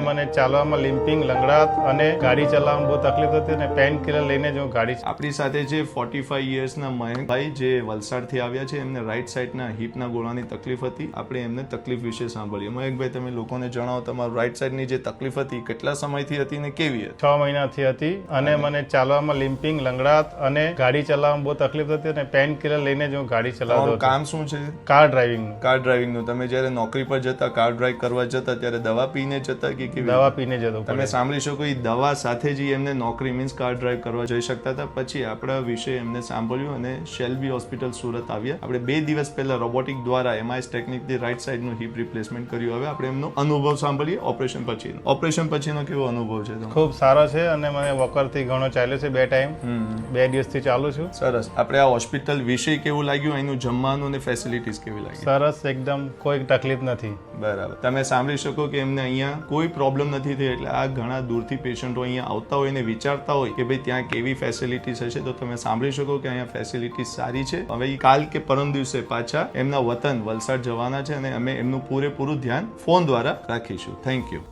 મને ચાલવામાં લિમ્પિંગ, લંગડાટ અને ગાડી ચલાવવામાં બહુ તકલીફ હતી અને પેન કિલર લઈને જ હું ગાડી આપણી સાથે જે 45 યર્સના મયંકભાઈ જે વલસાડથી આવ્યા છે, એમને રાઈટ સાઈડના હિપના ગોળાની તકલીફ હતી. આપણે એમને તકલીફ વિશે સાંભળીએ. મયંકભાઈ, તમે લોકોને જણાવો તમારું રાઈટ સાઈડની જે તકલીફ હતી કેટલા સમયથી હતી ને કેવી હતી? 6 મહિનાથી હતી અને મને ચાલવામાં લિમ્પિંગ, લંગડાટ અને ગાડી ચલાવવામાં બહુ તકલીફ હતી અને પેન કિલર લઈને જ હું ગાડી ચલાવતો તમારું હતો. કામ શું છે? કાર ડ્રાઇવિંગનું. કાર ડ્રાઇવિંગનું. તમે જ્યારે નોકરી પર જતા, કાર ડ્રાઈવ કરવા જતા ત્યારે દવા પીને જતા કે કેવી? દવા પીને જતો. તમે સાંભળી શકો એ દવા સાથે જ એમને નોકરી મીન્સ કાર ડ્રાઈવ કરવા જઈ શકતા હતા. પછી આપણા વિશે એમને સાંભળ્યું અને શેલ્બી હોસ્પિટલ સુરત આવ્યા. આપણે 2 દિવસ પહેલા રોબોટિક દ્વારા એમઆઈએસ ટેકનિકથી રાઈટ સાઈડનું હિપ રિપ્લેસમેન્ટ કર્યું. હવે આપણે એમનો અનુભવ સાંભળીએ ઓપરેશન પછીનો. ઓપરેશન પછીનો કેવો અનુભવ છે તમારો? ખૂબ સારો છે અને મને વોકરથી ઘણો ચાલ્યો છે. 2 ટાઈમ 2 દિવસથી ચાલુ છું. સરસ. આપણે આ હોસ્પિટલ વિશે કેવું લાગ્યું? એનું જમવાનું અને ફેસિલિટીઝ કેવી લાગી? સરસ, એકદમ કોઈ તકલીફ નથી. બરાબર. તમે સાંભળી શકો કે એમને અહીંયા કોઈ પ્રોબ્લેમ નથી થઈ. એટલે આ ઘણા દૂરથી પેશન્ટો અહીંયા આવતા હોય ને વિચારતા હોય કે ભાઈ ત્યાં કેવી ફેસિલિટીઝ હશે, તો તમે સાંભળી શકો કે અહીંયા ફેસિલિટીઝ સારી છે. હવે કાલ કે પરમ દિવસે પાછા એમના વતન વલસાડ જવાના છે અને અમે એમનું પૂરેપૂરું ધ્યાન ફોન દ્વારા રાખીશું. Thank you.